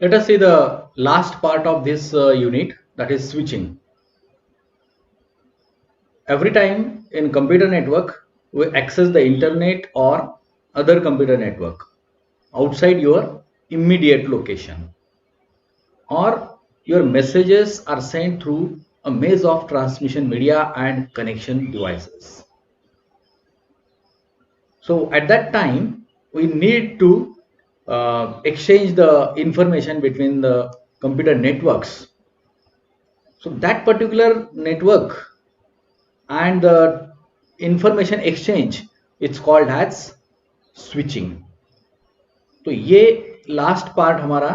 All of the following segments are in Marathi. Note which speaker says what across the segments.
Speaker 1: Let us see the last part of this unit, that is switching. Every time in computer network we access the internet or other computer network outside your immediate location, or your messages are sent through a maze of transmission media and connection devices. So at that time we need to exchange the information between the computer networks. So that particular network and the information exchange, it's called as switching. तो ये लास्ट पार्ट हमारा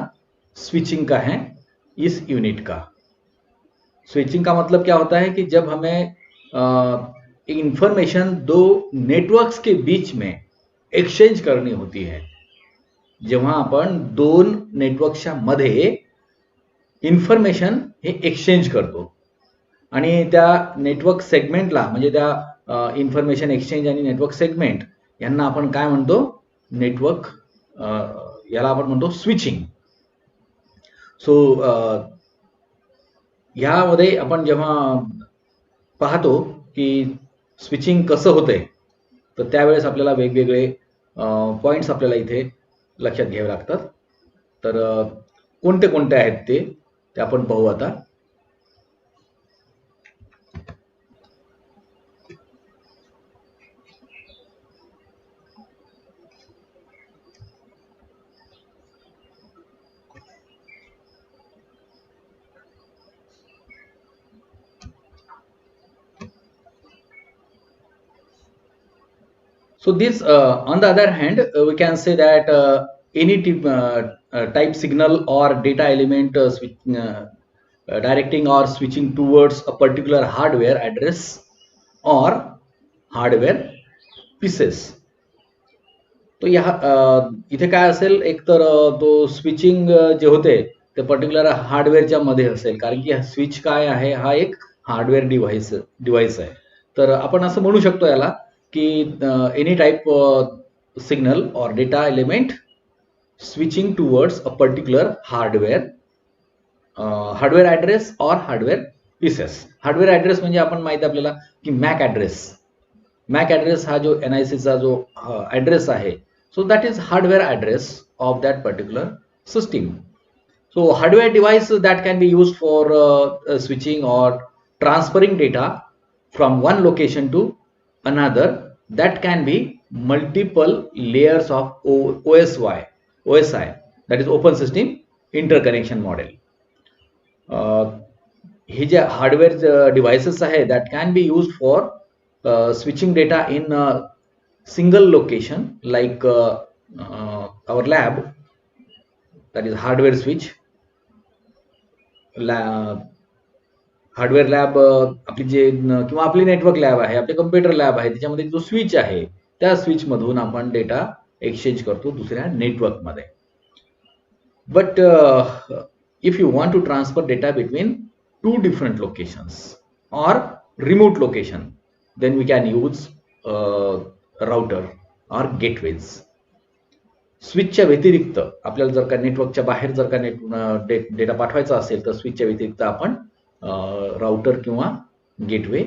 Speaker 1: स्विचिंग का है इस यूनिट का. स्विचिंग का मतलब क्या होता है कि जब हमें इंफॉर्मेशन दो नेटवर्क्स के बीच में एक्सचेंज करनी होती है, जेव्हा आपण दोन नेटवर्कच्या मध्ये इन्फॉर्मेशन हे एक्सचेंज करतो आणि त्या नेटवर्क सेगमेंटला, म्हणजे त्या इन्फॉर्मेशन एक्सचेंज आणि नेटवर्क सेगमेंट यांना आपण काय म्हणतो, नेटवर्क, याला आपण म्हणतो स्विचिंग. सो ह्यामध्ये आपण जेव्हा पाहतो की स्विचिंग कसं होतंय, तर त्यावेळेस आपल्याला वेगवेगळे पॉइंट्स आपल्याला इथे लक्षात घ्यावे लागतात. तर कोणते कोणते आहेत ते आपण पाहू आता. So this, on the other hand, we can say that any type signal or data element directing or switching towards a particular hardware address or hardware pieces. तो या इथे काय असेल, एक तर तो स्विचिंग जे होते ते पर्टिक्युलर हार्डवेअरच्या मध्ये असेल, कारण की स्विच काय आहे, हा एक हार्डवेअर डिव्हाइस आहे. तर आपण असं म्हणू शकतो याला की एनी टाइप सिग्नल और data element switching towards a particular hardware address और हार्डवेअर पीसेस. हार्डवेअर ॲड्रेस म्हणजे आपण माहिती आपल्याला की मॅक ॲड्रेस हा जो NICचा जो ॲड्रेस आहे, so that is hardware address of that particular system. So hardware device that can be used for switching or transferring data from one location to another, that can be multiple layers of OSI, that is open system interconnection model. हे जे हार्डवेअर डिव्हाइसेस आहे, that can be used for switching data in a single location, like our lab, that is hardware switch. Hardware lab आपली जे किंवा आपली नेटवर्क लॅब आहे, आपले कम्प्युटर लॅब आहे, त्याच्यामध्ये जो स्विच आहे त्या स्विच मधून आपण डेटा एक्सचेंज करतो दुसऱ्या नेटवर्क मध्ये. But if you want to transfer data between two different locations और remote location, then we can use router और गेटवेज. स्विचच्या व्यतिरिक्त आपल्याला जर का नेटवर्कच्या बाहेर जर का डेटा पाठवायचा असेल, तर स्विचच्या व्यतिरिक्त आपण राउटर किंवा गेटवे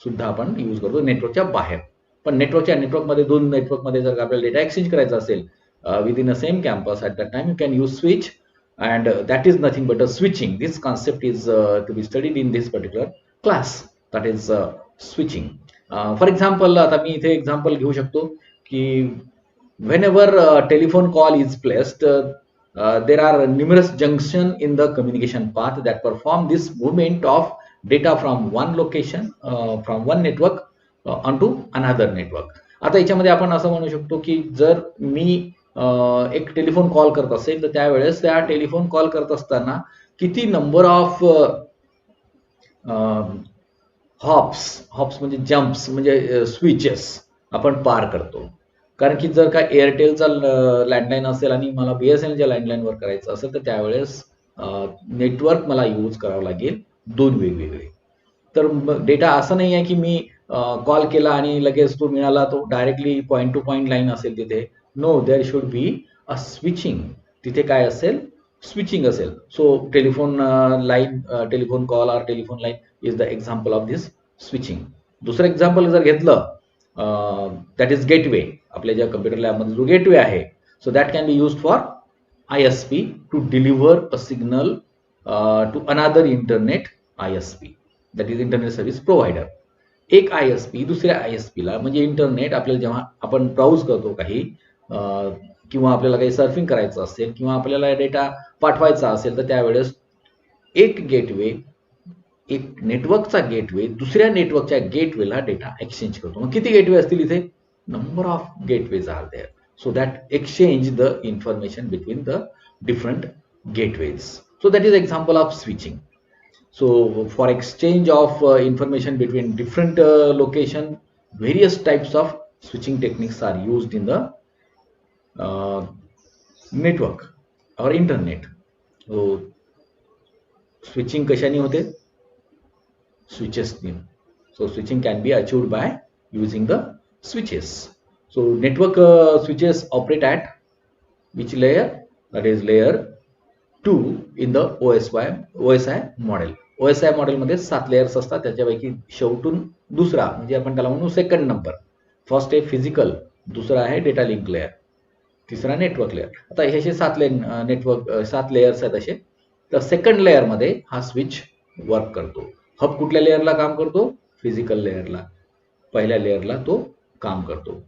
Speaker 1: सुद्धा आपण यूज करतो नेटवर्कच्या बाहेर. पण नेटवर्कमध्ये दोन नेटवर्कमध्ये जर का आपल्याला डेटा एक्सचेंज करायचा असेल within a same campus, at that time you can use switch, and that is nothing but a switching. This concept is to be studied in this particular class, that is switching. For example, आता मी इथे एक्झाम्पल घेऊ शकतो की whenever a telephone call is placed, there are numerous junctions in the communication path that perform this movement of data from one location, from one network onto another network. आता याच्यामध्ये आपण असं म्हणू शकतो की जर मी एक टेलिफोन कॉल करत असेल, तर त्यावेळेस त्या टेलिफोन कॉल करत असताना किती नंबर ऑफ हॉप्स म्हणजे जम्प्स म्हणजे स्विचेस आपण पार करतो. कारण की जर का एअरटेलचा लँडलाईन असेल आणि मला BSNLच्या लँडलाईनवर करायचं असेल, तर त्यावेळेस नेटवर्क मला यूज करावं लागेल दोन वेगवेगळे. तर डेटा असं नाही आहे की मी कॉल केला आणि लगेच तो मिळाला, तो directly point to point line असेल तिथे. No, there should be a switching. तिथे काय असेल, स्विचिंग असेल. So telephone line, telephone call और telephone line is the example of this switching. दुसरं एक्झाम्पल जर घेतलं, दॅट इज गेटवे. आपल्या ज्या कम्प्युटर लॅबमध्ये जो गेटवे आहे, so that can be used for ISP to deliver a signal to another internet ISP, that is internet service provider. एक ISP दुसऱ्या ISP ला, म्हणजे इंटरनेट आपल्याला जेव्हा आपण ब्राउज करतो काही, किंवा आपल्याला काही सर्फिंग करायचं असेल किंवा आपल्याला डेटा पाठवायचा असेल, तर त्यावेळेस एक गेटवे, एक नेटवर्कचा गेटवे दुसऱ्या नेटवर्कच्या गेटवेला डेटा एक्सचेंज करतो. मग किती गेटवे असतील इथे? Number of gateways are there, so that exchange the information between the different gateways. So that is example of switching. So for exchange of information between different location, various types of switching techniques are used in the network or internet. So switching कशाने होते? Switches ने. So switching can be achieved by using the switches. So network switches operate at which layer? That is layer 2 in the OSI model. OSI मॉडेलमध्ये 7 लेयर्स असतात. त्याच्यापैकी शेवटून दुसरा म्हणजे आपण त्याला म्हणू सेकंड नंबर. फर्स्ट आहे फिजिकल, दुसरा आहे डेटा लिंक लेयर, तिसरा नेटवर्क लेयर. आता हे असे 7 लेयर्स आहेत असे. तर सेकंड लेयर मध्ये हा स्विच वर्क करतो. हब कुठल्या लेयरला काम करतो? फिजिकल लेयरला. पहिल्या लेयरला तो काम करतो,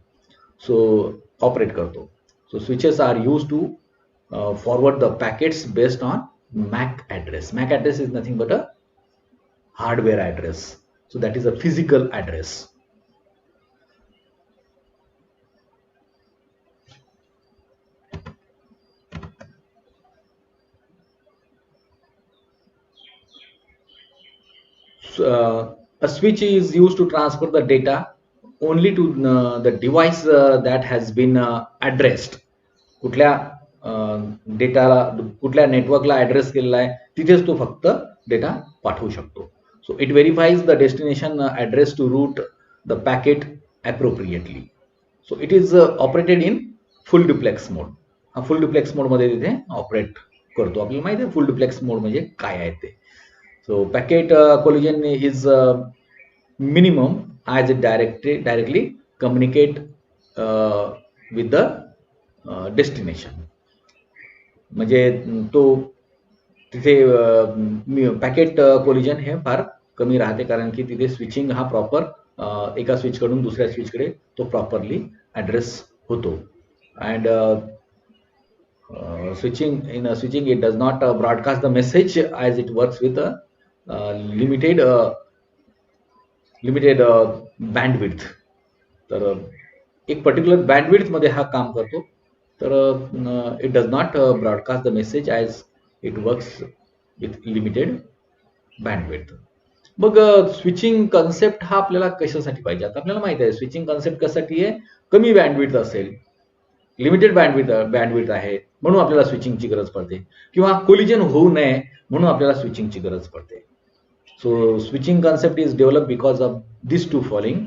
Speaker 1: सो ऑपरेट करतो. So switches are use to forward the packets based on MAC address. MAC address is nothing but a hardware address. So that is a physical address. So, a switch is used to transfer the data only to the device that has been addressed. कुठल्या डेटाला, कुठल्या नेटवर्कला ॲड्रेस केलेला आहे तिथेच तो फक्त डेटा पाठवू शकतो. So it verifies the destination address to route the packet appropriately. So it is operated in full duplex mode. हा फुल ड्युप्लेक्स मोडमध्ये तिथे ऑपरेट करतो. आपल्याला माहिती आहे फुल ड्युप्लेक्स मोड म्हणजे काय आहे ते. So packet collision is minimum as it directly communicate with the destination. म्हणजे तो तिथे पॅकेट कोलिजन हे फार कमी राहते, कारण की तिथे स्विचिंग हा प्रॉपर एका स्विचकडून दुसऱ्या स्विचकडे तो प्रॉपरली ॲड्रेस होतो. And switching it does not broadcast the message as it works with limited bandwidth. तर एक पर्टिक्युलर बँडविड्थमध्ये हा काम करतो. तर it does not broadcast the message as it works with limited bandwidth. मग स्विचिंग कन्सेप्ट हा आपल्याला कशासाठी पाहिजे? आता आपल्याला माहिती आहे स्विचिंग कन्सेप्ट कशासाठी आहे. कमी बँडविड्थ असेल, लिमिटेड बँडविड्थ आहे म्हणून आपल्याला स्विचिंगची गरज पडते, किंवा कोलिजन होऊ नये म्हणून आपल्याला स्विचिंगची गरज पडते. So switching concept is develop because of this two following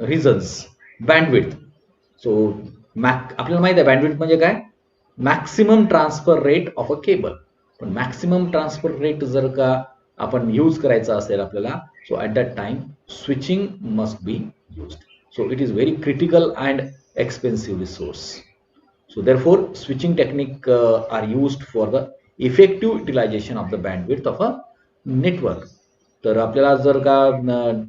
Speaker 1: reasons. Bandwidth. So आपल्याला माहिती आहे बँडविड्थ म्हणजे काय? Maximum transfer rate of a cable. पण मॅक्सिमम ट्रान्सफर रेट जर का आपण यूज करायचा असेल आपल्याला, so at that time switching must be used. So it is very critical and expensive resource. So therefore switching technique are used for the effective utilisation of the bandwidth of a network. तर आपल्याला जर का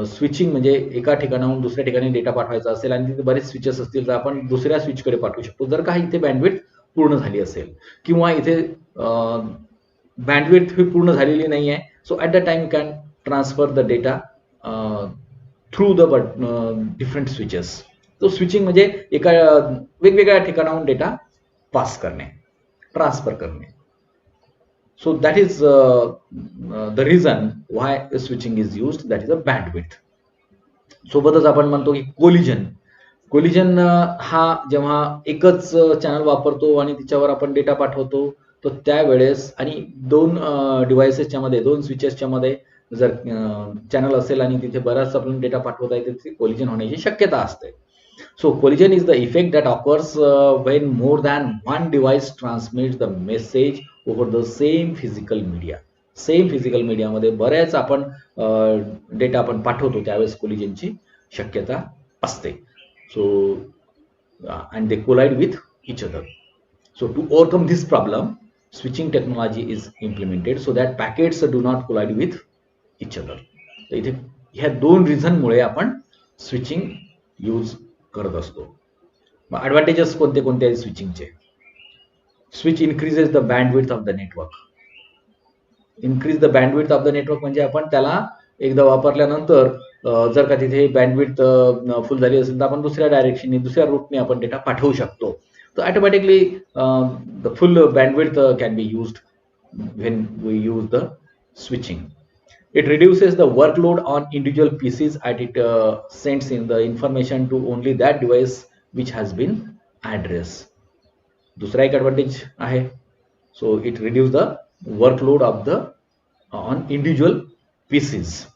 Speaker 1: स्विचिंग म्हणजे एका ठिकाणाहून दुसऱ्या ठिकाणी डेटा पाठवायचा असेल आणि तिथे बरेच स्विचेस असतील, तर आपण दुसऱ्या स्विचकडे पाठवू शकतो जर का इथे बँडविड्थ पूर्ण झाली असेल, किंवा इथे बँडविड्थ ही पूर्ण झालेली नाही आहे. So at the time you can transfer the data through the different switches. तो स्विचिंग म्हणजे एका वेगवेगळ्या ठिकाणाहून डेटा पास करणे, ट्रान्सफर करणे. So that is the reason why switching is used, that is a bandwidth. सोबतच आपण म्हणतो की कोलिजन हा जेव्हा एकच चॅनल वापरतो आणि तिच्यावर आपण डेटा पाठवतो, तर त्यावेळेस आणि दोन डिव्हाइसेसच्या मध्ये, दोन स्विचेसच्या मध्ये जर चॅनल असेल आणि तिथे बराच आपण डेटा पाठवत आहे, तर कोलिजन होण्याची शक्यता असते. So collision is the effect that occurs when more than one device transmits the message over the same physical media. Same physical मीडियामध्ये बऱ्याच आपण डेटा आपण पाठवतो त्यावेळेस कोलिजनची शक्यता असते. So and they collide with each other. So to overcome this problem, switching technology is implemented so that packets do not collide with each other. तर इथे ह्या दोन रिझनमुळे आपण स्विचिंग यूज करत असतो. मग ॲडव्हान्टेजेस कोणते कोणते आहेत स्विचिंगचे? Switch increases the bandwidth of the network. Increase the bandwidth of the network म्हणजे आपण त्याला एकदा वापरल्यानंतर जर का तिथे बँडविड्थ फुल झाली असेल तर आपण दुसऱ्या डायरेक्शनने दुसऱ्या रूटने आपण डेटा पाठवू शकतो. तर automatically the full bandwidth can be used when we use the switching. It reduces the workload on individual PCs as it sends in the information to only that device which has been addressed. दूसरा एक एडवांटेज आहे. So it reduces the workload of the on individual PCs.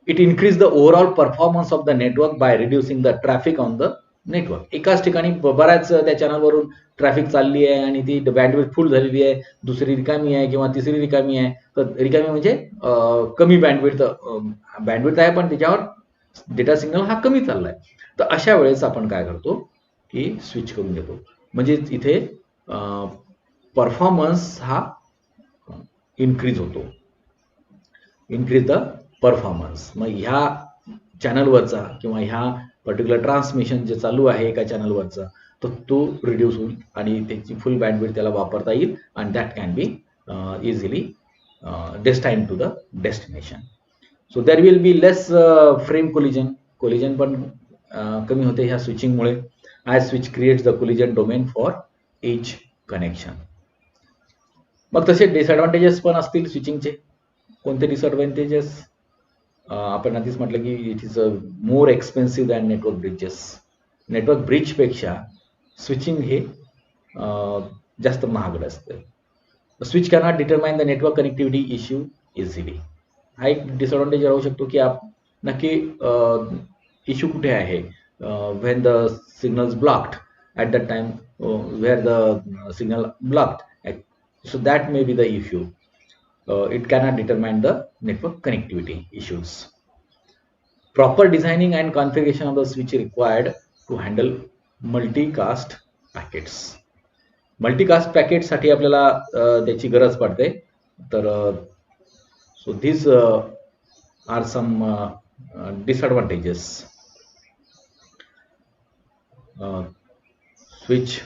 Speaker 1: It increases the overall performance of the network by reducing the traffic on the network. एकाच ठिकाणी बऱ्याच त्या चॅनलवरून ट्रॅफिक चालली आहे आणि ती बँडविड्थ फुल झालेली आहे, दुसरी रिकामी आहे किंवा तिसरी रिकामी आहे. तर रिकामी म्हणजे कमी बँडविड्थ आहे पण त्याच्यावर डेटा सिग्नल हा कमी चाललाय. तर अशा वेळेस आपण काय करतो की स्विच करून देतो. म्हणजे इथे परफॉर्मन्स हा इन्क्रीज होतो. Increase the performance. मग ह्या चॅनलवरचा किंवा ह्या पर्टिक्युलर ट्रान्समिशन जे चालू आहे एका चॅनलवरचा तर तो रिड्यूस होईल आणि त्याची फुल बँडविड्थ त्याला वापरता येईल आणि that can be easily destined to the destination. So there will be less frame collision पण कमी होते ह्या स्विचिंगमुळे. As switch creates the collision domain for each connection. मग तसे डिसएडव्हान्टेजेस पण असतील स्विचिंगचे. कोणते डिसएडव्हान्टेजेस? आपण आधीच म्हटलं की it is more expensive than network bridges. Network ब्रिजपेक्षा स्विचिंग हे जास्त महागड असतं. Switch cannot determine the network connectivity issue easily. हा एक डिसएडव्हान्टेज राहू शकतो की नक्की इश्यू कुठे आहे. When the signals blocked at that time where the signal blocked, so that may be the issue. It cannot determine the network connectivity issues. Proper designing and configuration of the switch required to handle multicast packets. Multicast packets साठी आपल्याला त्याची गरज पडते. तर so these are some disadvantages. Switch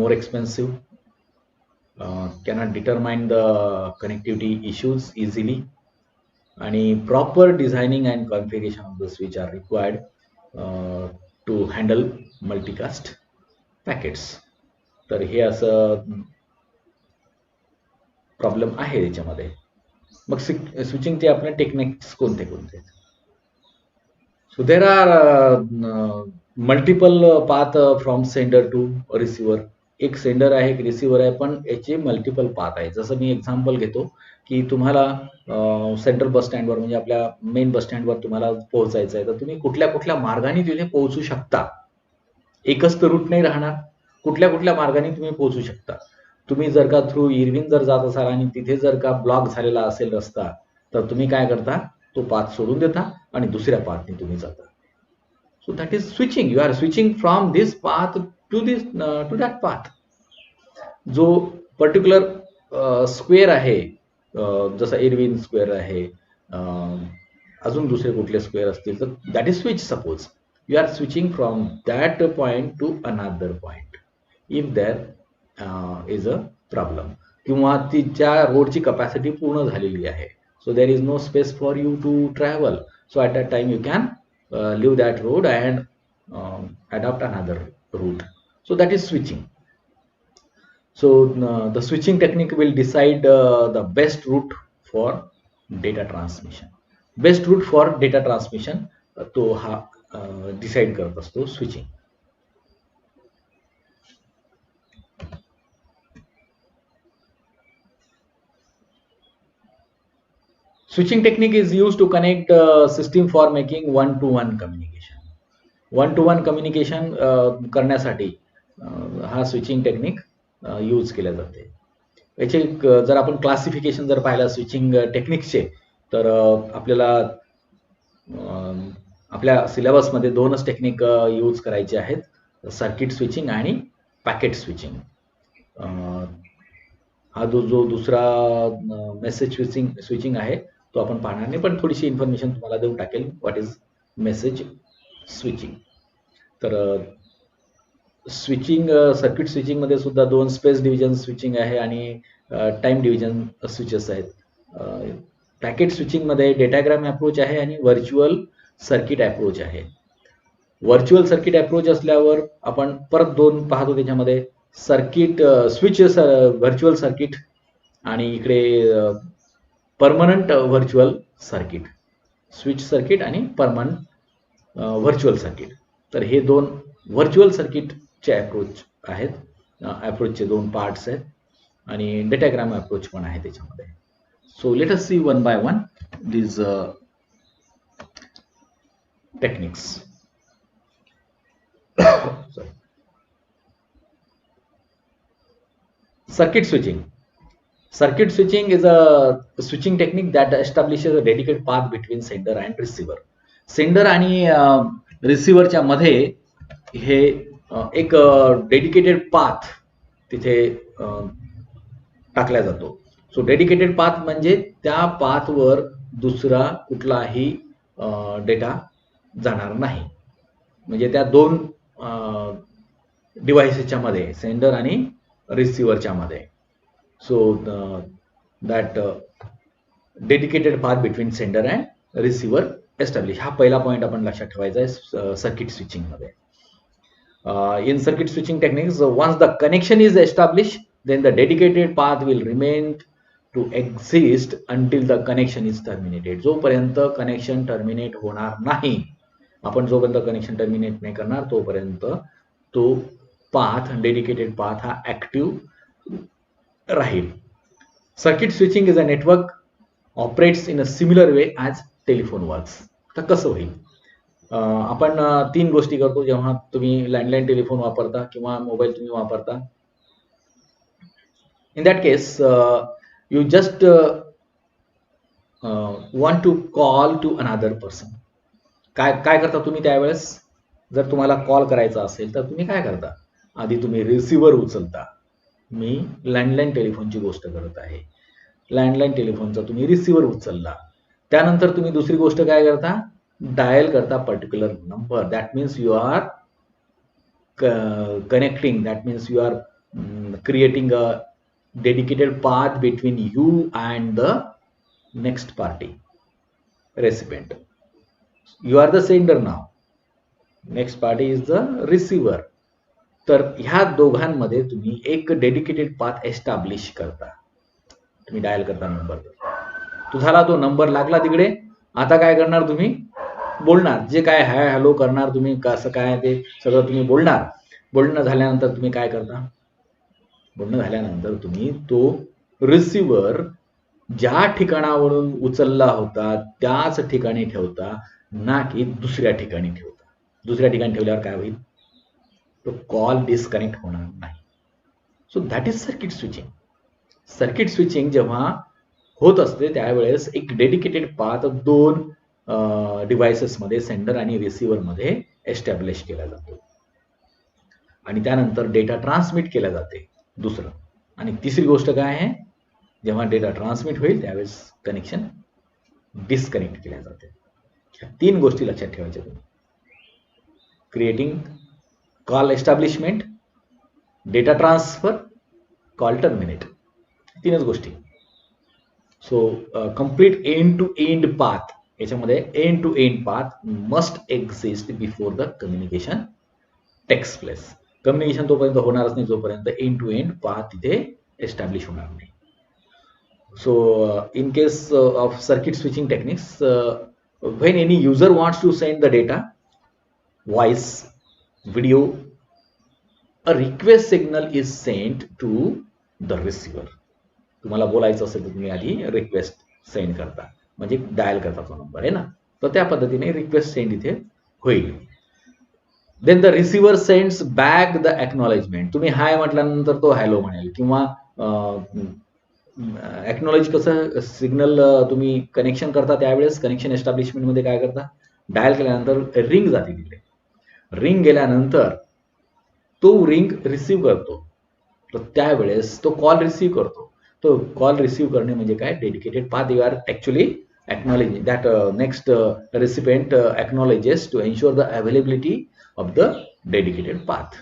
Speaker 1: more expensive. Cannot determine the connectivity issues easily, and proper designing and configuration of the switch are required to handle multicast packets. तर हे असं प्रॉब्लेम आहे त्याच्यामध्ये. मग स्विचिंगचे आपले टेक्निक्स कोणते कोणते? So there are multiple path from sender to receiver. एक सेंडर आहे एक रिसिव्हर आहे पण याचे मल्टिपल पाथ आहे. जसं मी एक्झाम्पल घेतो की तुम्हाला सेंट्रल बस स्टँडवर म्हणजे आपल्या मेन बस स्टँडवर तुम्हाला पोहोचायचं आहे तर तुम्ही कुठल्या कुठल्या मार्गाने तिथे पोहोचू शकता. एकच तर रूट नाही राहणार. कुठल्या कुठल्या मार्गाने तुम्ही पोहोचू शकता. तुम्ही जर का थ्रू इरविन जर जात असाल आणि तिथे जर का ब्लॉक झालेला असेल रस्ता तर तुम्ही काय करता, तो पाथ सोडून देता आणि दुसऱ्या पाथने तुम्ही जाता. So that is switching. You are switching from this path to that path. जो पर्टिक्युलर स्क्वेअर आहे जसं इरविन स्क्वेअर आहे, अजून दुसरे कुठले स्क्वेअर असतील तर that is switch. Suppose you are switching from that point to another point if there is a problem किंवा तिच्या रोडची कपॅसिटी पूर्ण झालेली आहे. So there is no space for you to travel. So at that time you can leave that road and adopt another route. So that is switching. So the switching technique will decide the best route for data transmission. Best route for data transmission तो हा decide करत असतो switching. Switching technique is used to connect system for making one-to-one communication. One two one communication करण्यासाठी हा स्विचिंग टेक्निक यूज केल्या जाते. याचे जर आपण क्लासिफिकेशन जर पाहिलं स्विचिंग टेक्निक्सचे, तर आपल्याला आपल्या सिलेबसमध्ये 2च टेक्निक यूज करायचे आहेत, सर्किट स्विचिंग आणि पॅकेट स्विचिंग. हा जो दुसरा मेसेज स्विचिंग आहे तो आपण पाहणार नाही, पण थोडीशी इन्फॉर्मेशन तुम्हाला देऊन टाकेल व्हॉट इज मेसेज स्विचिंग. तर स्विचिंग सर्किट स्विचिंग मध्ये सुद्धा 2 स्पेस डिव्हिजन स्विचिंग आहे आणि टाइम डिव्हिजन स्विचेस आहेत. पॅकेट स्विचिंग मध्ये डेटाग्राम अप्रोच आहे आणि व्हर्च्युअल सर्किट अप्रोच आहे. व्हर्च्युअल सर्किट अप्रोच असल्यावर आपण परत 2 पाहतो, त्याच्यामध्ये सर्किट स्विच व्हर्च्युअल सर्किट आणि इकडे permanent virtual circuit, switch circuit आणि परमनंट व्हर्च्युअल सर्किट. तर हे 2 व्हर्च्युअल सर्किटचे अप्रोच आहेत. अप्रोचचे 2 पार्ट्स आहेत आणि डेटाग्राम अप्रोच पण आहे त्याच्यामध्ये. So let us see one by one these techniques. Sorry. Circuit switching. Circuit switching is a switching technique that establishes a dedicated path between sender and receiver. Sender आणि रिसिव्हरच्या मध्ये हे एक डेडिकेटेड पाथ तिथे टाकला जातो. सो डेडिकेटेड पाथ म्हणजे त्या पाथवर दुसरा कुठलाही डेटा जाणार नाही, म्हणजे त्या 2 डिव्हाइसेसच्या मध्ये, सेंडर आणि रिसिव्हरच्या मध्ये. So that dedicated path between sender and receiver establish. हा पहिला पॉईंट आपण लक्षात ठेवायचा आहे सर्किट स्विचिंग मध्ये. In circuit switching techniques, once the connection is established, then the dedicated path will remain to exist until the connection is terminated. जोपर्यंत कनेक्शन टर्मिनेट होणार नाही, आपण जोपर्यंत कनेक्शन टर्मिनेट नाही करणार तोपर्यंत तो पाथ, डेडिकेटेड पाथ हा ऍक्टिव्ह राहील. Circuit switching is a network operates in a similar way as telephone works. तर कसं होईल? आपण 3 गोष्टी करतो जेव्हा तुम्ही लँडलाईन टेलिफोन वापरता किंवा मोबाईल तुम्ही वापरता. In that case you just want to call to another person. काय करता तुम्ही त्यावेळेस? जर तुम्हाला कॉल करायचा असेल तर तुम्ही काय करता? आधी तुम्ही रिसिव्हर उचलता. मी लँडलाईन टेलिफोनची गोष्ट करत आहे. लँडलाईन टेलिफोनचा तुम्ही रिसिव्हर उचलला. त्यानंतर तुम्ही दुसरी गोष्ट काय करता? डायल करता particular number. That means you are connecting, that means you are creating a dedicated path between you and the next party, recipient. You are the sender now, next party is the receiver. तर ह्या दोघांमध्ये तुम्ही एक डेडिकेटेड पाथ एस्टॅब्लिश करता. तुम्ही डायल करता नंबर, तुम्हाला तो नंबर लागला तिकडे. आता काय करणार? तुम्ही बोलणार, जे काय हाय हॅलो करणार तुम्ही, कसं काय ते सगळं तुम्ही बोलणार. बोलणं झाल्यानंतर तुम्ही काय करता? बोलणं झाल्यानंतर तुम्ही तो रिसिव्हर ज्या ठिकाणावरून उचलला होता त्याच ठिकाणी ठेवता, ना की दुसऱ्या ठिकाणी ठेवता. दुसऱ्या ठिकाणी ठेवल्यावर काय होईल? तो कॉल डिस्कनेक्ट होणार नाही. So that is circuit switching. Circuit switching जेव्हा होत असते त्यावेळेस एक डेडिकेटेड पाथ 2 डिव्हाइसेसमध्ये, सेंडर आणि रिसिव्हर मध्ये एस्टॅब्लिश केला जातो आणि त्यानंतर डेटा ट्रान्समिट केला जाते. दुसरं आणि तिसरी गोष्ट काय आहे? जेव्हा डेटा ट्रान्समिट होईल त्यावेळेस कनेक्शन डिस्कनेक्ट केल्या जाते. ह्या 3 गोष्टी लक्षात ठेवायच्या तुम्ही. Creating call establishment, data transfer, call terminate, 3च गोष्टी. So complete end to end path, याच्यामध्ये end to end path must exist before the communication takes place. Communication तोपर्यंत होणारच नाही जोपर्यंत एंड टू एंड पाथ तिथे एस्टॅब्लिश होणार नाही. So in case of circuit switching techniques, when any user wants to send the data, voice, video, a request signal is sent to the receiver. तुम्हाला बोलायचं असेल तर तुम्ही आधी रिक्वेस्ट सेंड करता, म्हणजे डायल करता तो नंबर आहे ना, तर त्या पद्धतीने रिक्वेस्ट सेंड इथे होईल. Then the receiver sends back the acknowledgement. तुम्ही हाय म्हटल्यानंतर तो हॅलो म्हणेल, किंवा एक्नॉलेज कसं सिग्नल तुम्ही कनेक्शन करता त्यावेळेस कनेक्शन एस्टॅब्लिशमेंटमध्ये काय करता, डायल केल्यानंतर रिंग जाते तिथे. रिंग गेल्यानंतर तो रिंग रिसीव्ह करतो, तर त्यावेळेस तो कॉल रिसीव्ह करतो. तो कॉल रिसीव्ह करणे म्हणजे काय, dedicated path. You are actually acknowledging that next recipient acknowledges to ensure the availability of the dedicated path.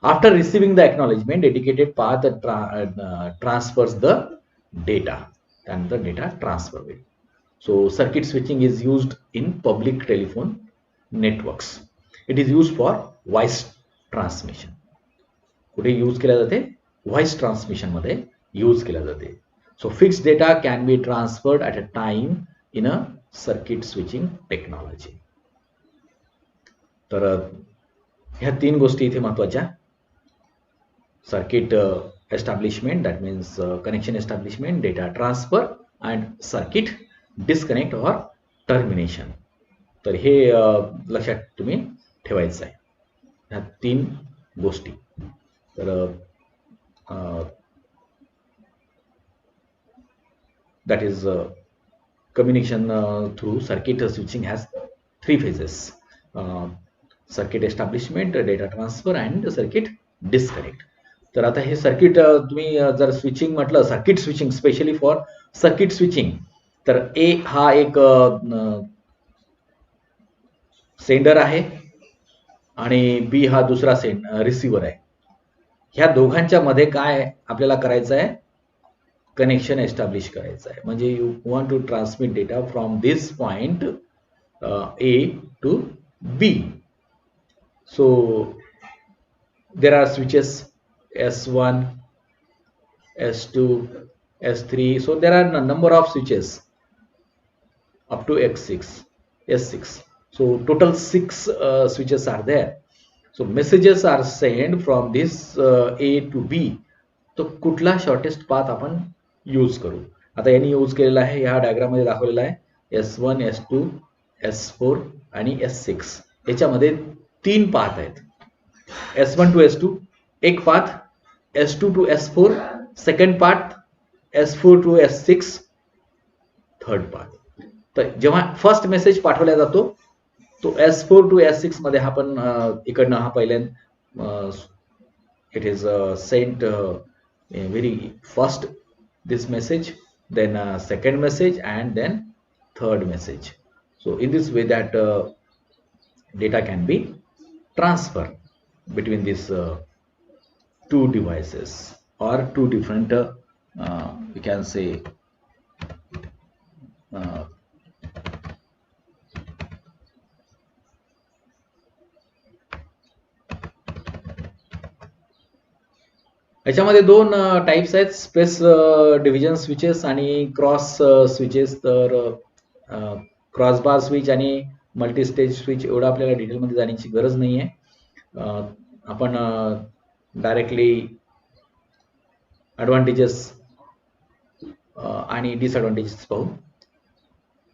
Speaker 1: After receiving the acknowledgement, dedicated path transfers the data, and the data transfer will. So circuit switching is used in public telephone networks. It is used for voice transmission. कुठे यूज केल्या जाते, व्हॉइस ट्रान्समिशन मध्ये यूज केल्या जाते. So fixed data can be transferred at a time in a circuit switching technology. तर ह्या 3 गोष्टी इथे महत्वाच्या. Circuit establishment, that means connection establishment, data transfer and circuit disconnect or termination. तर हे लक्षात तुम्ही ठेवायचं आहे, ह्या 3 गोष्टी. तर that is communication through circuit switching has 3 phases: circuit establishment, data transfer and circuit disconnect. तर आता हे सर्किट तुम्ही जर स्विचिंग म्हटलं, circuit switching specially for circuit switching, तर ए हा एक सेंडर आहे आणि बी हा दुसरा रिसिव्हर आहे. ह्या दोघांच्या मध्ये काय आपल्याला करायचं आहे, कनेक्शन एस्टॅब्लिश करायचं आहे. म्हणजे you want to transmit data from this point A to B. So there are switches S1, S2, S3. So there are a number of switches up to S6. So total 6 switches are there. So messages are sent from this A to B. तो कुठला शॉर्टेस्ट पाथ आपण यूज करू. आता यांनी यूज केलेला आहे, ह्या डायग्राम मध्ये दाखवलेला आहे S1, S2, S4 आणि S6. याच्यामध्ये 3 पाथ आहेत. S1 to S2 एक path, S2 to S4 second path, S4 to S6 third path. तर जेव्हा फर्स्ट मेसेज पाठवला जातो तो S4 to S6 मध्ये हा पण इकडनं हा पहिल्यांदा it is sent very first this message, then second message, and then third message. So in this way that data can be transferred between these 2 devices or 2 different we can say याच्यामध्ये 2 टाइप्स आहेत, स्पेस डिव्हिजन स्विचेस आणि क्रॉस स्विचेस. तर क्रॉस बार स्विच आणि मल्टी स्टेज स्विच एवढं आपल्याला डिटेलमध्ये जाण्याची गरज नाही आहे. आपण डायरेक्टली ॲडव्हान्टेजेस आणि डिसएडव्हान्टेजेस पाहू.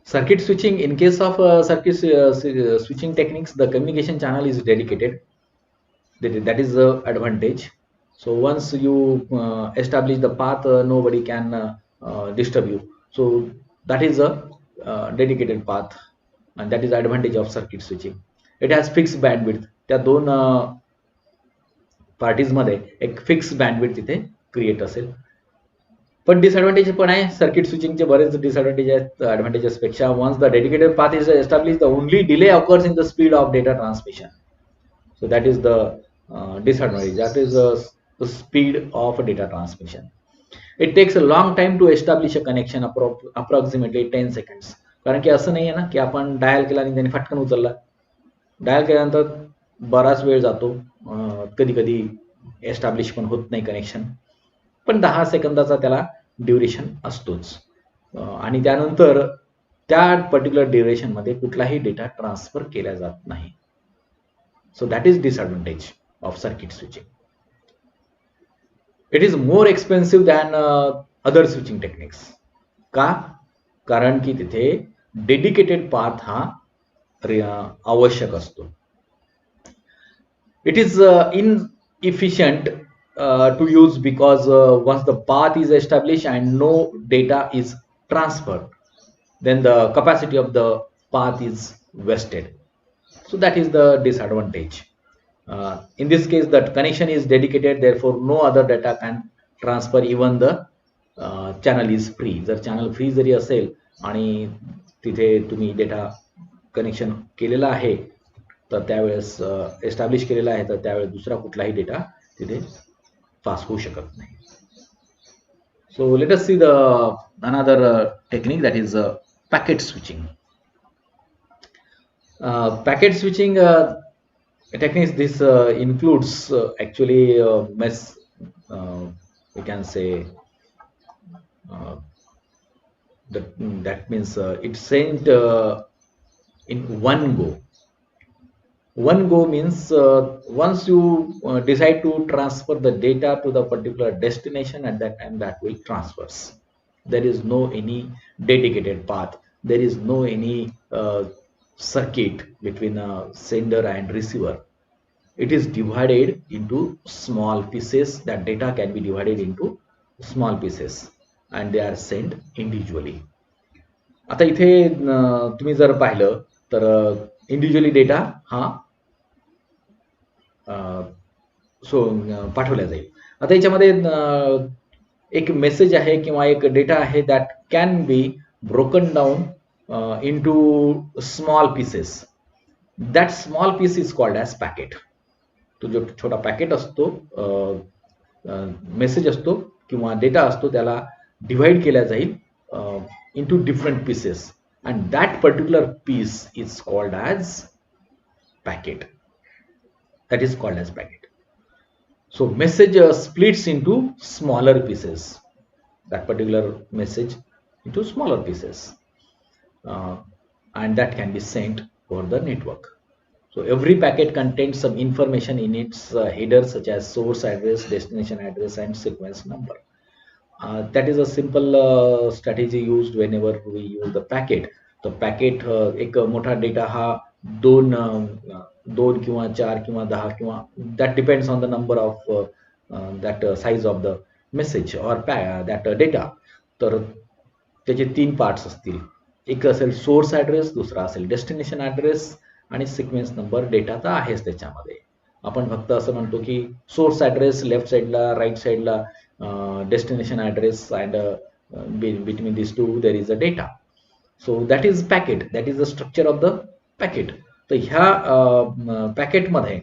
Speaker 1: Circuit switching, in case of circuit switching techniques, the communication channel is dedicated. That is the advantage. So once you establish the path, nobody can disturb you. So that is a dedicated path, and that is the advantage of circuit switching. It has fixed bandwidth. त्या 2 पार्टीज मध्ये एक फिक्स बँडविड्थ तिथे क्रिएट असेल. पण डिसएडव्हान्टेज पण आहे. सर्किट स्विचिंगचे बरेच डिसएडव्हान्टेज आहेत ॲडव्हान्टेजेस पेक्षा. Once the dedicated path is establish, the only delay occurs in the speed of data transmission. So that is the disadvantage. That is the speed of data transmission. It takes a long time to establish a connection, approximately 10 seconds. कारण की असं नाही आहे ना की आपण डायल केला आणि त्याने फटकन उचलला. डायल केल्यानंतर बराच वेळ जातो, कधी कधी एस्टॅब्लिश पण होत नाही कनेक्शन. पण 10 सेकंदाचा त्याला ड्युरेशन असतोच, आणि त्यानंतर त्या पर्टिक्युलर ड्युरेशन मध्ये कुठलाही डेटा ट्रान्सफर केला जात नाही. So that is disadvantage of circuit switching. It is more expensive than other switching techniques. का? कारण की तिथे डेडिकेटेड पाथ हा आवश्यक असतो. It is inefficient to use because once the path is established and no data is transferred, then the capacity of the path is wasted. So that is the disadvantage. In this case, that connection is dedicated, therefore no other data can transfer, even the channel is free. जर channel free जरी असेल आणि तिथे तुम्ही डेटा कनेक्शन केलेला आहे, तर त्यावेळेस एस्टॅब्लिश केलेला आहे, तर त्यावेळेस दुसरा कुठलाही डेटा तिथे पास होऊ शकत नाही. So let us see the another technique, that is packet switching. Packet switching techniques, this includes actually we can say that means it's sent in one go. One go means once you decide to transfer the data to the particular destination, at that time that will transfers. There is no any dedicated path. There is no any circuit between a sender and receiver. It is divided into small pieces. That data can be divided into small pieces and they are sent individually. आता इथे तुम्ही जर पाहिलं तर इंडिव्हिज्युअली डेटा हा पाठवला जाईल. आता याच्यामध्ये एक मेसेज आहे किंवा एक डेटा आहे, that can be broken down into small pieces. That small piece is called as packet. तो जो छोटा पॅकेट असतो, मेसेज असतो किंवा डेटा असतो, त्याला डिवाइड केला जाईल into different pieces, and that particular piece is called as packet. That is called as packet. So message splits into smaller pieces. That particular message into smaller pieces. And that can be sent over the network. So every packet contains some information in its header, such as source address, destination address, and sequence number. That is a simple strategy used whenever we use the packet. तो पॅकेट एक मोठा डेटा हा दोन किंवा 4 किंवा 10 किंवा that depends on the number of that size of the message or that data. तर त्याचे 3 पार्ट्स असतील. एक असेल सोर्स ॲड्रेस, दुसरा असेल डेस्टिनेशन ॲड्रेस आणि सिक्वेन्स नंबर. डेटा तर आहेच त्याच्यामध्ये. आपण फक्त असं म्हणतो की सोर्स ॲड्रेस लेफ्ट साईडला, राईट साईडला destination address, and between this two there is a data. So that is packet. That is the structure of the packet. तर ह्या पॅकेटमध्ये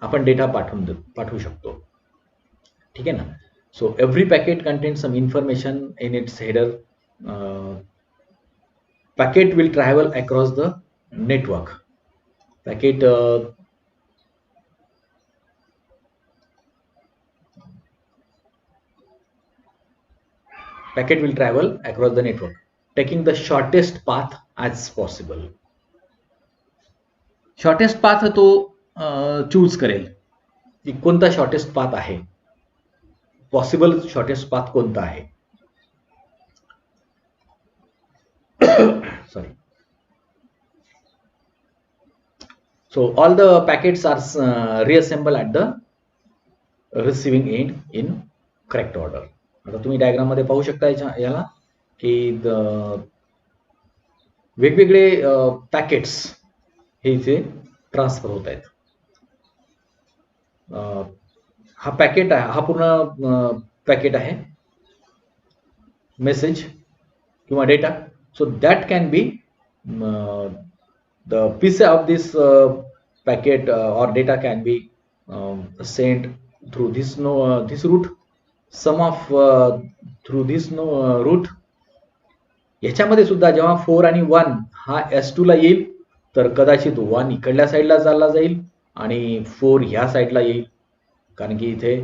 Speaker 1: आपण डेटा पाठवू शकतो. ठीक आहे ना. So every packet contain some information in its header. Packet will travel across the network. Packet will travel across the network, taking the shortest path as possible. Shortest path तो चूज करेल की कोणता शॉर्टेस्ट पाथ आहे, पॉसिबल शॉर्टेस्ट पाथ कोणता आहे. Sorry. So all the packets are reassembled at the receiving end in correct order. आता तुम्ही डायग्राम मध्ये पाहू शकता याला की वेगवेगळे पॅकेट्स हे इथे ट्रान्सफर होत आहेत. हा पॅकेट आहे, हा पूर्ण पॅकेट आहे, मेसेज किंवा data. So that can be the piece of this packet or data can be sent through this route. Some of through this route. याच्यामध्ये सुद्धा जेव्हा 4 आणि 1 हा S2 ला येईल, तर कदाचित 1 इकडल्या साईडला चालला जाईल आणि 4 ह्या साईडला येईल, कारण की इथे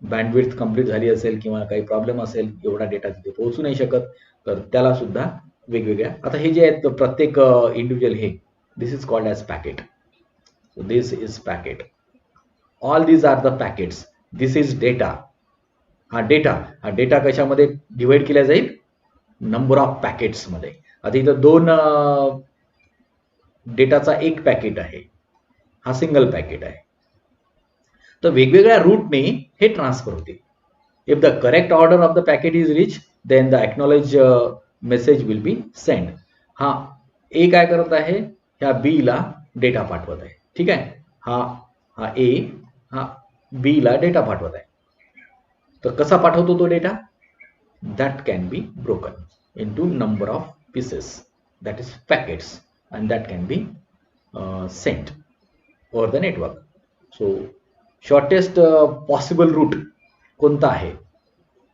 Speaker 1: बँडविड्थ कंप्लीट झाली असेल किंवा काही प्रॉब्लेम असेल, एवढा डेटा तिथे पोहोचू नाही शकत, तर त्याला सुद्धा वेगवेगळ्या. आता हे जे आहेत प्रत्येक इंडिव्हिज्युअल हे, this is called as packet. So this is packet. All these are the packets. This is data. हा डेटा कशामध्ये डिवाइड केला जाईल, नंबर ऑफ पॅकेट्स मध्ये. आता इथं 2 डेटाचा एक पॅकेट आहे, हा सिंगल पॅकेट आहे. तर वेगवेगळ्या रूटने हे ट्रान्सफर होते. If the correct order of the packet is reach then the acknowledge message will be send. हा ए काय करत आहे, ह्या बी ला डेटा पाठवत आहे. ठीक आहे, हा ए हा बी ला डेटा पाठवत आहे. तर कसा पाठवतो तो data? That can be broken into number of pieces, that is packets, and that can be sent over the network. So shortest possible route कोणता आहे,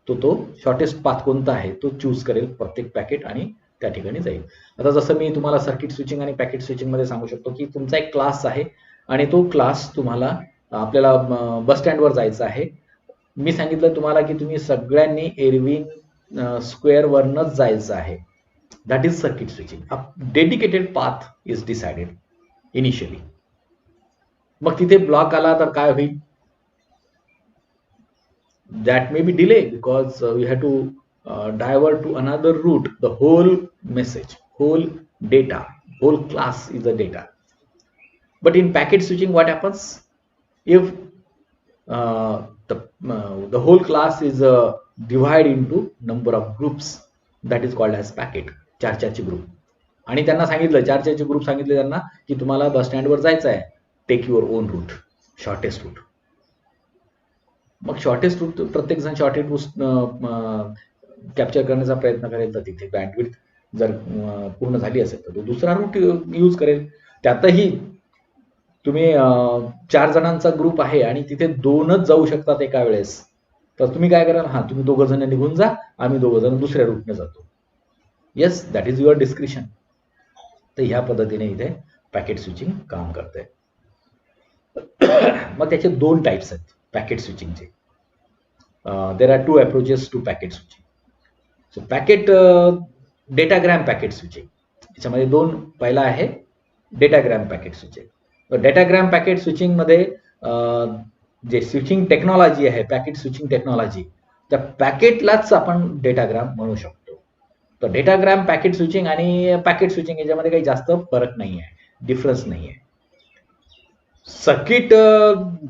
Speaker 1: तो शॉर्टेस्ट पाथ कोणता आहे तो चूज करेल प्रत्येक पॅकेट आणि त्या ठिकाणी जाईल. आता जसं मी तुम्हाला सर्किट स्विचिंग आणि पॅकेट स्विचिंग मध्ये सांगू शकतो की तुमचा एक क्लास आहे आणि तो क्लास तुम्हाला आपल्याला बस स्टँडवर जायचं आहे. मी सांगितलं तुम्हाला की तुम्ही सगळ्यांनी एरविन स्क्वेअर वरनच जायचं आहे. That is circuit switching. A dedicated path is decided initially. मग तिथे ब्लॉक आला तर काय होईल? That may be delay because we have to divert to another route the whole message, whole data, whole class is the data. But in packet switching what happens? If the whole class is divided into number of groups, that is called as packet. चार ग्रुप, आणि त्यांना सांगितलं, चार ग्रुप सांगितले त्यांना की तुम्हाला बस स्टँडवर जायचं आहे, take your own route, shortest route. मग शॉर्टेस्ट रूट प्रत्येक जण शॉर्टेस्ट रूट कॅप्चर करण्याचा प्रयत्न करेल. तर तिथे बँडविड्थ जर पूर्ण झाली असेल तर तो दुसरा रूट यूज करेल. त्यातही तुम्ही 4 जणांचा ग्रुप आहे आणि तिथे 2च जाऊ शकतात एका वेळेस, तर तुम्ही काय कराल? तुम्ही 2 जण निघून जा, आम्ही 2 जण दुसऱ्या रूटने जातो. Yes, that is your discretion. तर ह्या पद्धतीने इथे पॅकेट स्विचिंग काम करते. मग त्याचे 2 टाइप्स आहेत पॅकेट स्विचिंगचे. There are 2 approaches to packet switching. So packet datagram packet switching, याच्यामध्ये 2. पहिला आहे datagram packet switching. Datagram packet switching मध्ये जे स्विचिंग टेक्नॉलॉजी आहे, पॅकेट स्विचिंग टेक्नॉलॉजी, त्या पॅकेटलाच आपण डेटाग्राम म्हणू शकतो. तर डेटाग्राम पॅकेट स्विचिंग आणि पॅकेट स्विचिंग याच्यामध्ये काही जास्त फरक नाही आहे, डिफरन्स नाही आहे. सर्किट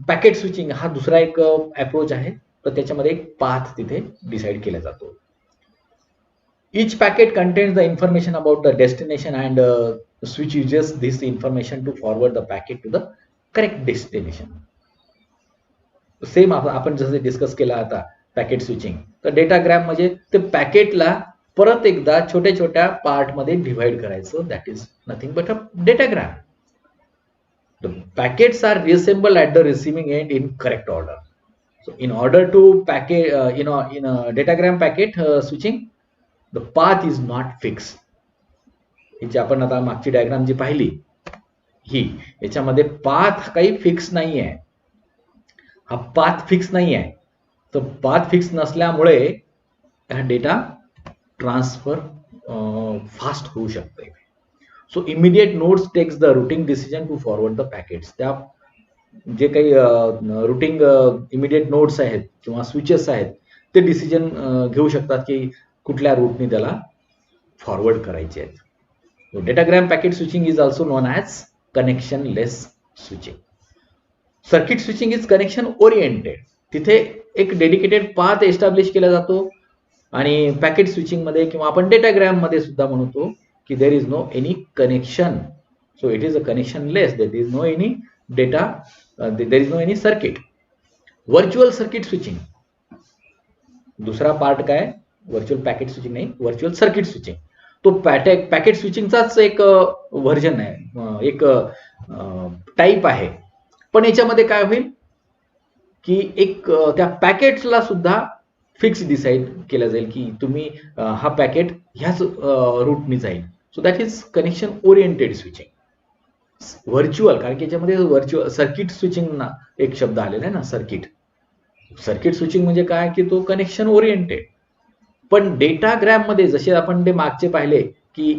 Speaker 1: पॅकेट स्विचिंग हा दुसरा एक अप्रोच आहे. तर त्याच्यामध्ये एक पाथ तिथे डिसाइड केला जातो. Each packet contains the information about the destination and switch uses this information to forward the packet to the correct destination. Same आपण जसं डिस्कस केला आता पॅकेट स्विचिंग, तर डेटाग्राम म्हणजे ते पॅकेटला परत एकदा छोट्या छोट्या पार्ट मध्ये डिव्हाइड करायचं. That is nothing but a datagram. The packets are reassembled at the receiving end in correct order. So in order to packet in a datagram packet switching, the path is not fixed. याची आपण आता मागची डायग्राम जी पाहिली ही, याच्यामध्ये पाथ काही फिक्स नाही आहे. हा पाथ फिक्स नाही आहे. तर पाथ फिक्स नसल्यामुळे हा डेटा ट्रान्सफर फास्ट होऊ शकते. So immediate nodes takes the routing decision to forward the packets. त्या जे काही रुटिंग इमिडिएट नोड्स आहेत किंवा स्विचेस आहेत ते डिसिजन घेऊ शकतात की कुठल्या रूटने त्याला फॉरवर्ड करायचे आहेत. Datagram packet switching is also non as connection less switching. Circuit switching is connection oriented. तिथे एक डेडिकेटेड पाथ एस्टॅब्लिश केला जातो. आणि पॅकेट स्विचिंग मध्ये किंवा आपण डेटाग्राम मध्ये सुद्धा म्हणतो की there is no any connection. So it is a connection less. There is no any data, there is no any circuit. Virtual circuit switching दुसरा पार्ट काय? व्हर्च्युअल पॅकेट स्विचिंग नाही, व्हर्च्युअल सर्किट स्विचिंग. तो पॅकेट स्विचिंगचाच एक व्हर्जन आहे, एक टाईप आहे. पण याच्यामध्ये काय होईल की एक त्या पॅकेटला सुद्धा फिक्स डिसाइड केलं जाईल की तुम्ही हा पॅकेट ह्याच रूटने जाईल. So that is connection oriented switching. Virtual, कारण की याच्यामध्ये व्हर्च्युअल सर्किट स्विचिंग ना एक शब्द आलेला आहे ना, सर्किट. सर्किट स्विचिंग म्हणजे काय की तो कनेक्शन ओरिएंटेड. पण डेटाग्राम मध्ये जसे आपण ते मागचे पाहिले की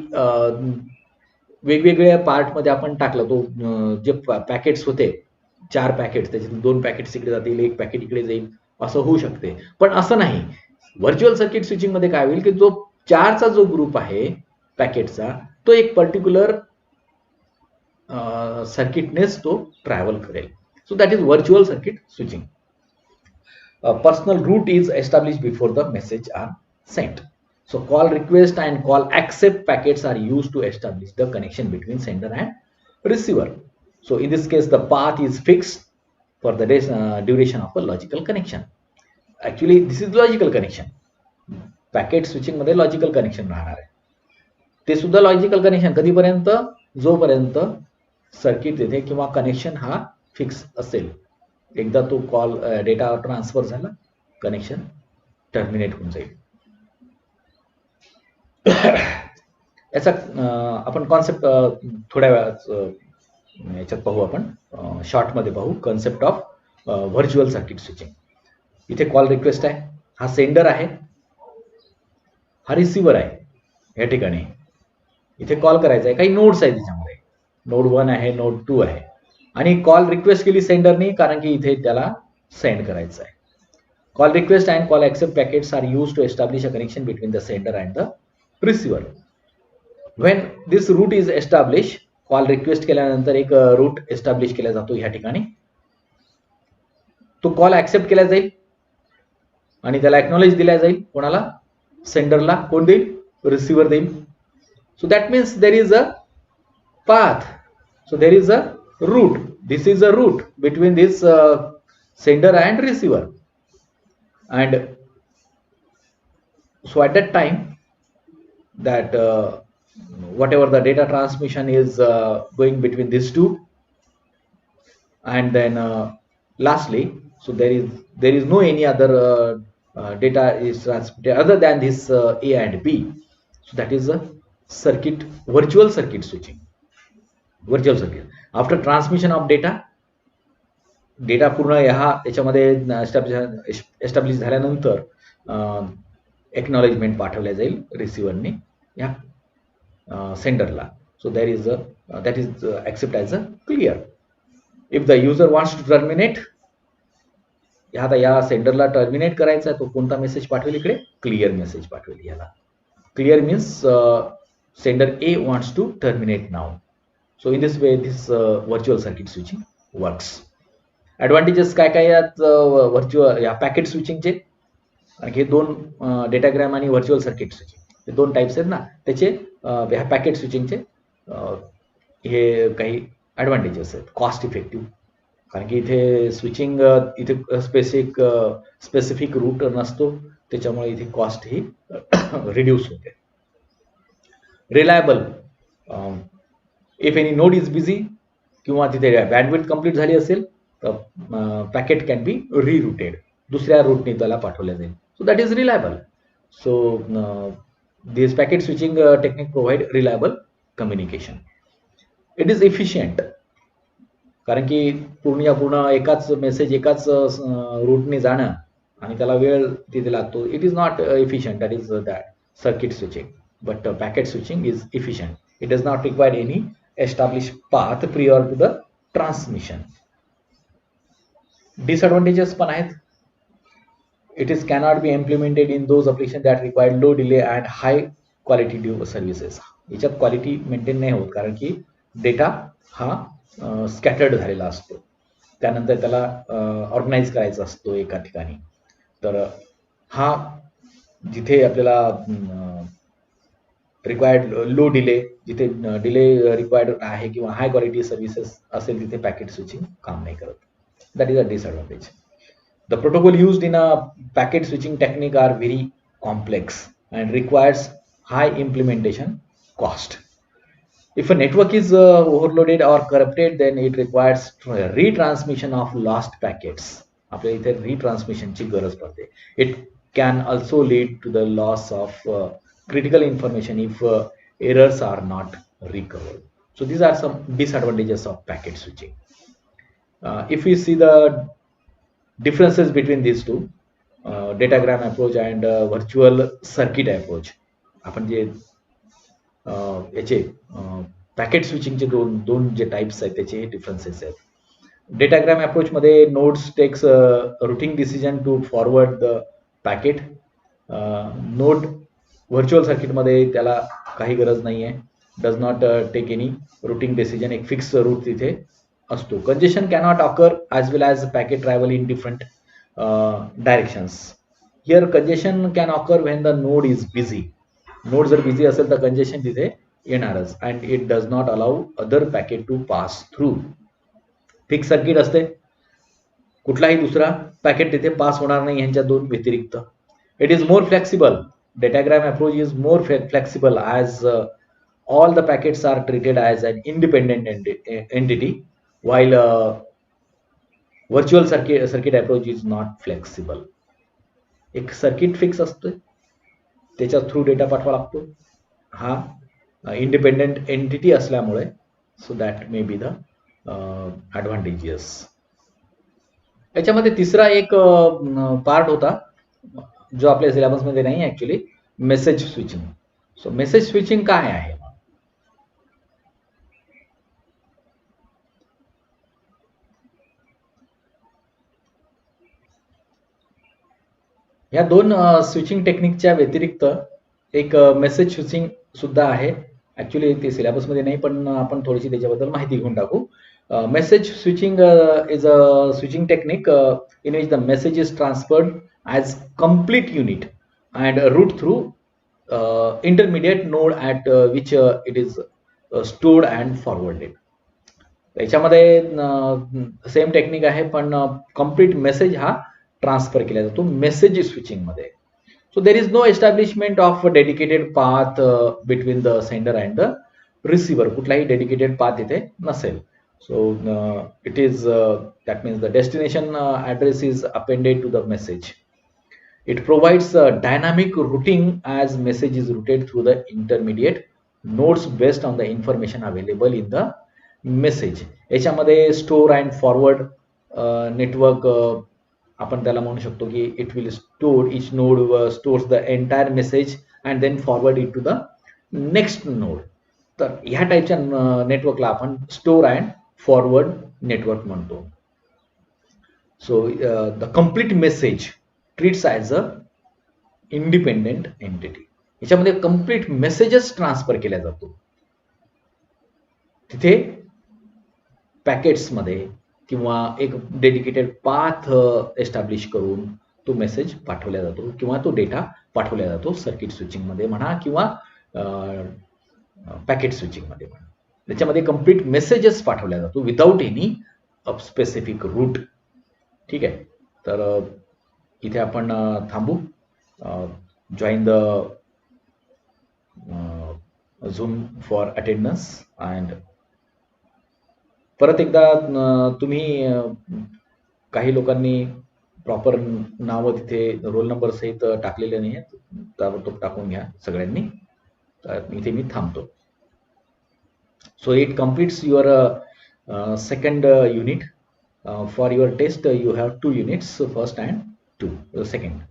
Speaker 1: वेगवेगळ्या पार्ट मध्ये आपण टाकलं, तो जे पॅकेट्स होते 4 पॅकेट्स, त्याच्यातून 2 पॅकेट्स इकडे जातील, 1 पॅकेट इकडे जाईल, असं होऊ शकते. पण असं नाही. व्हर्च्युअल सर्किट स्विचिंग मध्ये काय होईल की जो 4चा जो ग्रुप आहे पॅकेटचा, तो एक पर्टिक्युलर सर्किटनेच तो ट्रॅव्हल करेल. So that is virtual circuit switching. A personal route is established before the message are sent. So call request and call accept packets are used to establish the connection between sender and receiver. So in this case, the path is fixed for the duration of a logical connection. Actually, this is logical connection. Packet switching मध्ये लॉजिकल कनेक्शन राहणार आहे. ते सुद्धा लॉजिकल कनेक्शन कधीपर्यंत, जोपर्यंत सर्किट तिथे किंवा कनेक्शन हा फिक्स असेल. एकदा तो कॉल डेटा ट्रान्सफर झाला, कनेक्शन टर्मिनेट होऊन जाईल. याचा आपण कॉन्सेप्ट थोड्या वेळात याच्यात पाहू. आपण शॉर्टमध्ये पाहू concept of virtual circuit switching. इथे कॉल रिक्वेस्ट आहे, हा सेंडर आहे, हा रिसिव्हर आहे. या ठिकाणी इथे कॉल करायचा आहे, काही नोड्स आहेत त्याच्यामध्ये, नोड 1 आहे, नोड 2 आहे, आणि कॉल रिक्वेस्ट केली सेंडरने कारण की इथे त्याला सेंड करायचं आहे. Call request and call accept packets are use to establish a connection between the sender and the receiver. When this route is establish, call request केल्यानंतर एक रूट एस्टॅब्लिश केला जातो. या ठिकाणी तो कॉल ऍक्सेप्ट केला जाईल आणि त्याला एक्नॉलेज दिला जाईल. कोणाला? सेंडरला. कोण देईल? रिसिव्हर देईल. So that means there is a path. So there is a route. This is a route between this sender and receiver. And so at that time, that whatever the data transmission is going between these two, and then lastly, so there is no any other data is transmitted other than this A and B. So that is a circuit, virtual circuit switching. Virtual circuit. After transmission of data पूर्ण याच्यामध्ये एस्टॅब्लिश झाल्यानंतर एक्नॉलेजमेंट पाठवल्या जाईल रिसिव्हरने या सेंडरला. So that is accept as a clear. If the user wants to terminate, आता या सेंडरला टर्मिनेट करायचा आहे, तो कोणता मेसेज पाठवेल? इकडे क्लिअर मेसेज पाठवेल. याला clear means sender A wants to terminate now. So in this way, this virtual circuit switching works. Advantages काय काय यात व्हर्च्युअल या पॅकेट स्विचिंगचे? हे दोन डेटाग्राम आणि व्हर्च्युअल सर्किट स्विचिंग हे दोन टाइप्स आहेत ना, त्याचे ह्या पॅकेट स्विचिंगचे हे काही ॲडव्हान्टेजेस आहेत. कॉस्ट इफेक्टिव्ह, कारण की इथे स्विचिंग इथे स्पेसिफिक रूट नसतो, त्याच्यामुळे इथे कॉस्ट ही रिड्यूस होते. Reliable, if any node is busy किंवा तिथे बँडविड्थ कंप्लीट झाली असेल तर पॅकेट कॅन बी रिरूटेड, दुसऱ्या रूटने त्याला पाठवल्या जाईल. So that is reliable. So this packet switching technique provide reliable communication. It is efficient, कारण की पूर्ण एकाच मेसेज एकाच रूटने जाणं आणि त्याला वेळ तिथे लागतो. It is not efficient, that is that circuit switching. But packet switching is efficient. It does not require any established path prior to the transmission. Disadvantages पण आहेत. It cannot be implemented in those applications that require low delay and high quality services. याच्यात क्वालिटी मेंटेन नाही होत, कारण की डेटा हा स्कॅटर्ड झालेला असतो, त्यानंतर त्याला ऑर्गनाइज करायचा असतो एका ठिकाणी. तर हा जिथे आपल्याला रिक्वायर्ड लो डिले, जिथे डिले रिक्वायर्ड आहे किंवा हाय क्वालिटी सर्व्हिसेस असेल तिथे पॅकेट स्विचिंग काम नाही करत. That is a disadvantage. The protocol used in a packet switching technique are very complex and requires high implementation cost. If a network is overloaded or corrupted, then it requires retransmission of lost packets. आपल्याला इथे retransmissionची गरज पडते. It can also lead to the loss of critical information if errors are not recovered. So these are some disadvantages of packet switching. If we see the differences between these two, datagram approach and virtual circuit approach, आपण जे याचे पॅकेट स्विचिंगचे दोन जे टाइप्स आहेत त्याचे डिफरन्सेस आहेत. डेटाग्राम अप्रोच मध्ये nodes takes routing decision to forward the packet. Node virtual सर्किटमध्ये त्याला काही गरज नाही आहे, does not take any routing decision. एक फिक्स रूट तिथे असतो. Congestion cannot occur as well as packet travel in different directions. Here congestion can occur when the node is busy. Node जर बिझी असेल तर कंजेशन तिथे येणारच. And it does not allow other packet to pass through. Fix circuit असते, कुठलाही दुसरा पॅकेट तिथे पास होणार नाही यांच्या दोन व्यतिरिक्त. It is more flexible. Datagram approach is more flexible as all the packets are treated as an independent entity, while virtual circuit approach is not flexible. एक सर्किट फिक्स असतं, त्याच्या थ्रू डेटा पाठवा लागतो. हा इंडिपेंडेंट एंटिटी असल्यामुळे so that may be the advantages. याच्यामध्ये तिसरा एक पार्ट होता जो आपल्या सिलेबसमध्ये नाही actually, message switching. So message switching काय आहे? या दोन स्विचिंग टेक्निकच्या व्यतिरिक्त एक मेसेज स्विचिंग सुद्धा आहे. ॲक्च्युली ते सिलेबसमध्ये नाही, पण आपण थोडीशी त्याच्याबद्दल माहिती घेऊन टाकू. Message switching is a switching technique in which the message is transferred as complete unit and route through intermediate node at which it is stored and forwarded. याच्यामध्ये सेम टेक्निक आहे, पण कम्प्लीट मेसेज हा ट्रान्सफर केला जातो मेसेज स्विचिंग मध्ये. So there is no establishment of dedicated path between the sender and the receiver. कुठलाही डेडिकेटेड पाथ इथे नसेल. So it is that means the destination address is appended to the message. It provides dynamic routing as message is routed through the intermediate nodes based on the information available in the message. याच्यामध्ये स्टोर अँड फॉरवर्ड नेटवर्क आपण त्याला म्हणू शकतो की it will store, each node stores the entire message and then forward it to the next node. तर ह्या टाईपच्या नेटवर्कला आपण स्टोर अँड फॉरवर्ड नेटवर्क म्हणतो. So the complete message treats as a independent entity. याच्यामध्ये कम्प्लीट मेसेजेस ट्रान्सफर केला जातो. तिथे पॅकेट्समध्ये किंवा एक डेडिकेटेड पाथ एस्टॅब्लिश करून तो मेसेज पाठवला जातो किंवा तो डेटा पाठवला जातो सर्किट स्विचिंगमध्ये म्हणा किंवा पॅकेट स्विचिंगमध्ये म्हणा. त्याच्यामध्ये कम्प्लीट मेसेजेस पाठवल्या जातो विदाउट एनी स्पेसिफिक रूट. ठीक आहे, तर इथे आपण थांबू. Join the zoom for attendance. And परत एकदा तुम्ही काही लोकांनी प्रॉपर नावं तिथे रोल नंबर सहित टाकलेले नाही आहेत, ताबडतोब टाकून घ्या सगळ्यांनी. तर इथे मी थांबतो. So it completes your second unit. For your test you have 2 units, first and 2, second.